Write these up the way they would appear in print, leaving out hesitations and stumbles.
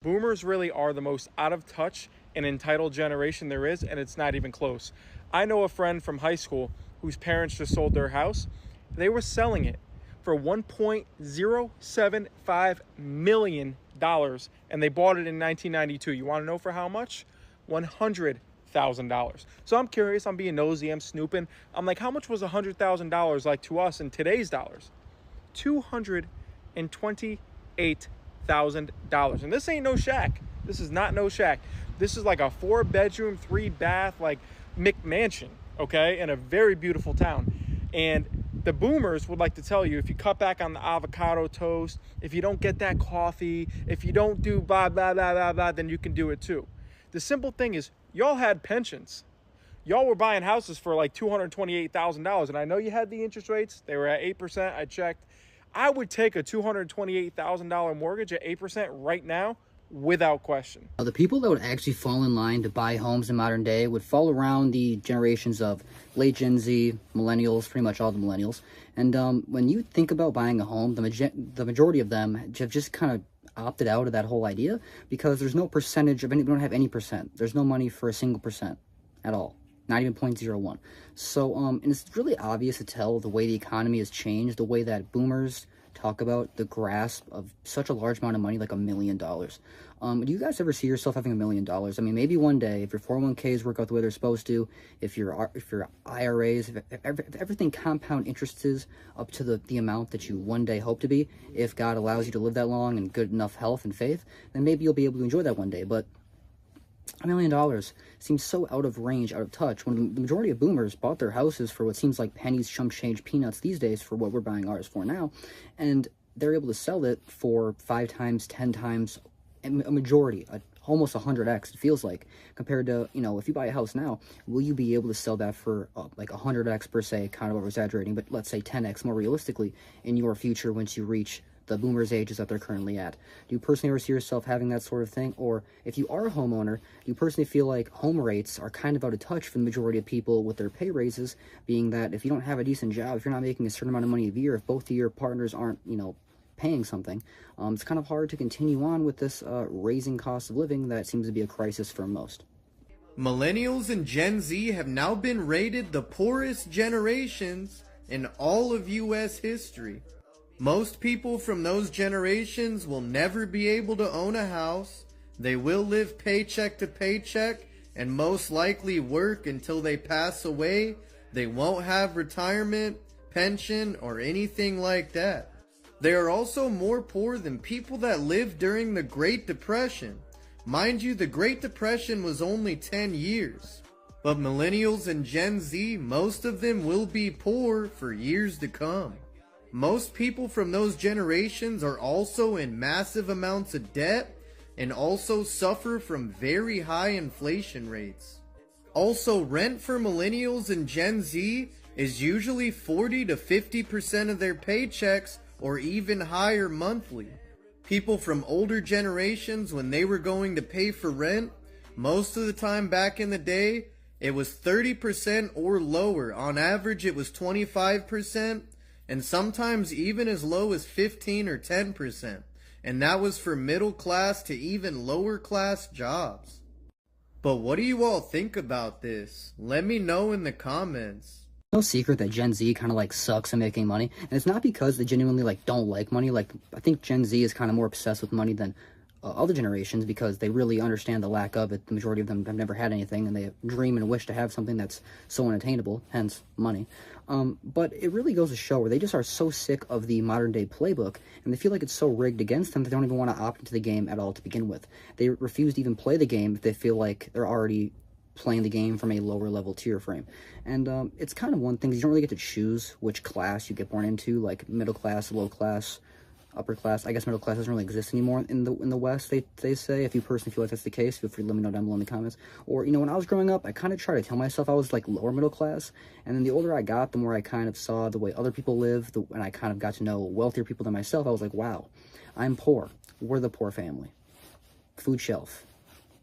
Boomers really are the most out of touch and entitled generation there is, and it's not even close. I know a friend from high school whose parents just sold their house. They were selling it for $1.075 million, and they bought it in 1992. You want to know for how much? $100,000. So I'm curious, I'm being nosy, I'm snooping. I'm like, how much was $100,000 like to us in today's dollars? $228,000. And this ain't no shack. This is not no shack. This is like a 4-bedroom, 3-bath, like McMansion, okay, in a very beautiful town. And the boomers would like to tell you, if you cut back on the avocado toast, if you don't get that coffee, if you don't do blah, blah, blah, blah, blah, then you can do it too. The simple thing is, y'all had pensions. Y'all were buying houses for like $228,000. And I know you had the interest rates. They were at 8%. I checked. I would take a $228,000 mortgage at 8% right now without question. The people that would actually fall in line to buy homes in modern day would fall around the generations of late Gen Z, millennials, pretty much all the millennials. And when you think about buying a home, the majority of them have just kind of opted out of that whole idea because there's no percentage of any, we don't have any percent. There's no money for a single percent at all. Not even 0.01. So, and it's really obvious to tell the way the economy has changed, the way that boomers talk about the grasp of such a large amount of money, like $1 million. Do you guys ever see yourself having $1 million? I mean, maybe one day, if your 401ks work out the way they're supposed to, if your IRAs, if everything compound interests is up to the amount that you one day hope to be, if God allows you to live that long and good enough health and faith, then maybe you'll be able to enjoy that one day. But $1 million seems so out of range, out of touch, when the majority of boomers bought their houses for what seems like pennies, chump change, peanuts these days for what we're buying ours for now, and they're able to sell it for 5 times, 10 times, a majority, almost 100x, it feels like, compared to, you know, if you buy a house now, will you be able to sell that for like 100x per se, kind of over-exaggerating, but let's say 10x more realistically in your future once you reach the boomers' ages that they're currently at? Do you personally ever see yourself having that sort of thing? Or if you are a homeowner, do you personally feel like home rates are kind of out of touch for the majority of people with their pay raises, being that if you don't have a decent job, if you're not making a certain amount of money a year, if both of your partners aren't, you know, paying something, it's kind of hard to continue on with this raising cost of living that seems to be a crisis for most. Millennials and Gen Z have now been rated the poorest generations in all of U.S. history. Most people from those generations will never be able to own a house. They will live paycheck to paycheck and most likely work until they pass away. They won't have retirement, pension, or anything like that. They are also more poor than people that lived during the Great Depression. Mind you, the Great Depression was only 10 years. But millennials and Gen Z, most of them will be poor for years to come. Most people from those generations are also in massive amounts of debt and also suffer from very high inflation rates. Also, rent for millennials and Gen Z is usually 40 to 50% of their paychecks or even higher monthly. People from older generations, when they were going to pay for rent, most of the time back in the day, it was 30% or lower. On average, it was 25%, and sometimes even as low as 15 or 10%. And that was for middle class to even lower class jobs. But what do you all think about this? Let me know in the comments. No secret that Gen Z kind of like sucks at making money, and it's not because they genuinely like don't like money. Like, I think Gen Z is kind of more obsessed with money than other generations because they really understand the lack of it. The majority of them have never had anything, and they dream and wish to have something that's so unattainable, hence money. But it really goes to show where they just are so sick of the modern day playbook, and they feel like it's so rigged against them that they don't even want to opt into the game at all to begin with. They refuse to even play the game if they feel like they're already playing the game from a lower level tier frame. And it's kind of one thing, you don't really get to choose which class you get born into, like middle class, low class, upper class. I guess middle class doesn't really exist anymore in the West, they say. If you personally feel like that's the case, feel free to let me know down below in the comments. Or, you know, when I was growing up, I kind of tried to tell myself I was like lower middle class, and then the older I got, the more I kind of saw the way other people live, and I kind of got to know wealthier people than myself. I was like, wow, I'm poor. We're the poor family. Food shelf.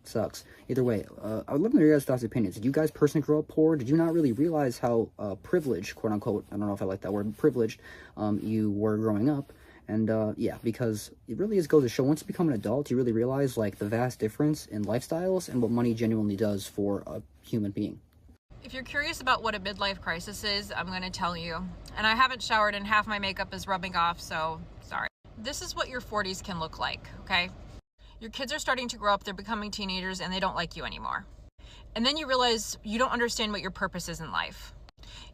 Sucks. Either way, I would love to know your guys' thoughts and opinions. Did you guys personally grow up poor? Did you not really realize how privileged, quote unquote, I don't know if I like that word, privileged, you were growing up? And yeah, because it really is goes to show, once you become an adult, you really realize like the vast difference in lifestyles and what money genuinely does for a human being. If you're curious about what a midlife crisis is, I'm going to tell you. And I haven't showered and half my makeup is rubbing off, so sorry. This is what your 40s can look like, okay? Your kids are starting to grow up, they're becoming teenagers, and they don't like you anymore. And then you realize you don't understand what your purpose is in life.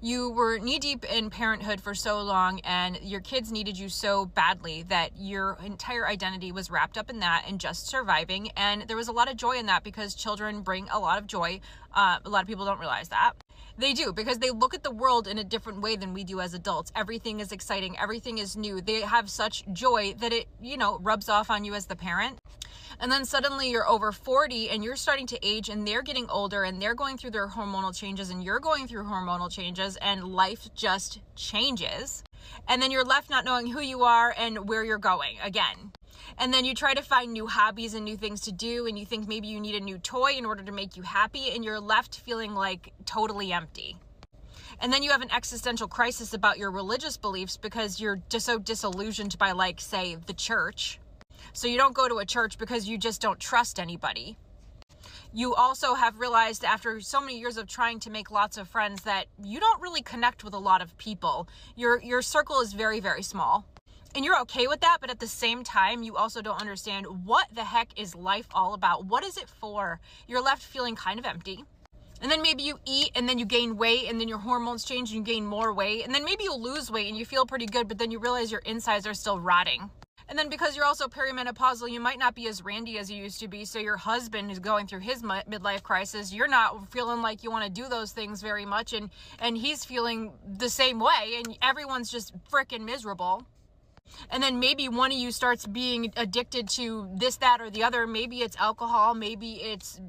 You were knee-deep in parenthood for so long, and your kids needed you so badly that your entire identity was wrapped up in that and just surviving. And there was a lot of joy in that because children bring a lot of joy. A lot of people don't realize that. They do, because they look at the world in a different way than we do as adults. Everything is exciting. Everything is new. They have such joy that it, rubs off on you as the parent. And then suddenly you're over 40 and you're starting to age and they're getting older and they're going through their hormonal changes and you're going through hormonal changes and life just changes. And then you're left not knowing who you are and where you're going again. And then you try to find new hobbies and new things to do, and you think maybe you need a new toy in order to make you happy, and you're left feeling like totally empty. And then you have an existential crisis about your religious beliefs because you're just so disillusioned by, like, say, the church. So you don't go to a church because you just don't trust anybody. You also have realized after so many years of trying to make lots of friends that you don't really connect with a lot of people. Your circle is very, very small. And you're okay with that, but at the same time, you also don't understand what the heck is life all about? What is it for? You're left feeling kind of empty. And then maybe you eat and then you gain weight and then your hormones change and you gain more weight. And then maybe you'll lose weight and you feel pretty good, but then you realize your insides are still rotting. And then because you're also perimenopausal, you might not be as randy as you used to be. So your husband is going through his midlife crisis. You're not feeling like you want to do those things very much. And he's feeling the same way. And everyone's just freaking miserable. And then maybe one of you starts being addicted to this, that, or the other. Maybe it's alcohol. Maybe it's,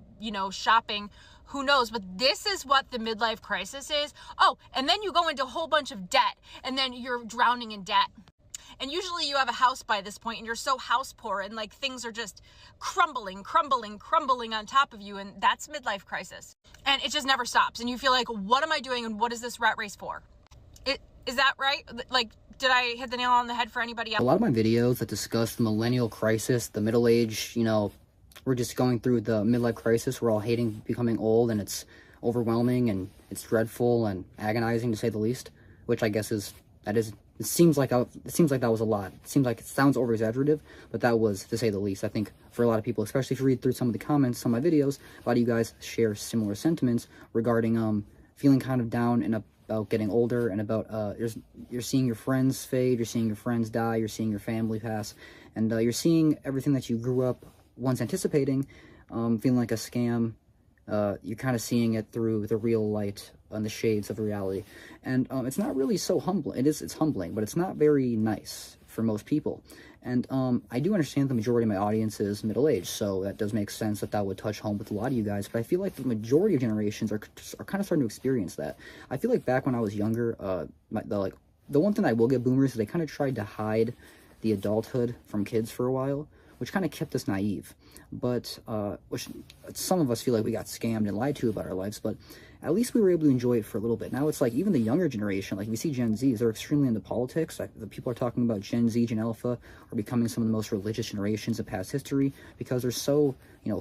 shopping. Who knows? But this is what the midlife crisis is. Oh, and then you go into a whole bunch of debt. And then you're drowning in debt. And usually you have a house by this point and you're so house poor and like things are just crumbling on top of you. And that's midlife crisis. And it just never stops. And you feel like, what am I doing? And what is this rat race for? Is that right? Like, did I hit the nail on the head for anybody else? A lot of my videos that discuss the millennial crisis, the middle age, we're just going through the midlife crisis. We're all hating becoming old, and it's overwhelming and it's dreadful and agonizing to say the least. Which I guess it seems like that was a lot. It sounds over exaggerative, but that was, to say the least. I think for a lot of people, especially if you read through some of the comments on my videos, a lot of you guys share similar sentiments regarding feeling kind of down and about getting older, and about you're seeing your friends fade, you're seeing your friends die, you're seeing your family pass, and you're seeing everything that you grew up once anticipating feeling like a scam. You're kind of seeing it through the real light and the shades of reality, and it's not really so humbling. It's humbling, but it's not very nice for most people. And I do understand the majority of my audience is middle-aged, so that does make sense that would touch home with a lot of you guys. But I feel like the majority of generations are kind of starting to experience that. I feel like back when I was younger, the one thing I will give boomers is they kind of tried to hide the adulthood from kids for a while, which kind of kept us naive. But which some of us feel like we got scammed and lied to about our lives, but at least we were able to enjoy it for a little bit. Now it's like even the younger generation, like we see Gen Zs, they're extremely into politics. The people are talking about Gen Z, Gen Alpha are becoming some of the most religious generations of past history because they're so,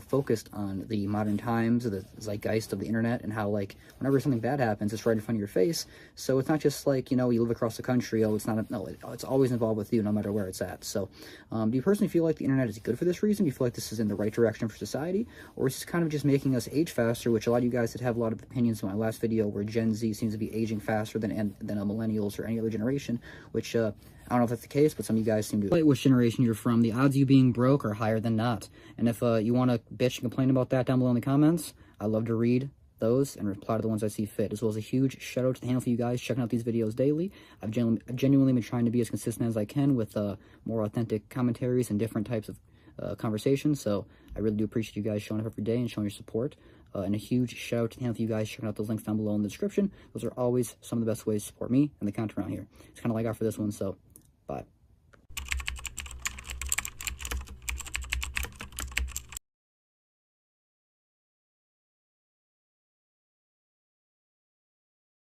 focused on the modern times, the zeitgeist of the internet, and how, like, whenever something bad happens, it's right in front of your face. So it's not just like, you live across the country, it's always involved with you no matter where it's at. So do you personally feel like the internet is good for this reason? Do you feel like this is in the right direction for society? Or is this kind of just making us age faster, which a lot of you guys did have a lot of opinions in my last video where Gen Z seems to be aging faster than millennials or any other generation, which I don't know if that's the case, but some of you guys seem to. Which generation you're from, the odds of you being broke are higher than not. And if you want to bitch and complain about that down below in the comments, I love to read those and reply to the ones I see fit, as well as a huge shout out to the handful of you guys checking out these videos daily. I've genuinely been trying to be as consistent as I can with more authentic commentaries and different types of conversations, so I really do appreciate you guys showing up every day and showing your support. And a huge shout out to the handful of you guys checking out those links down below in the description. Those are always some of the best ways to support me and the content around here. It's kind of like I got for this one, so bye.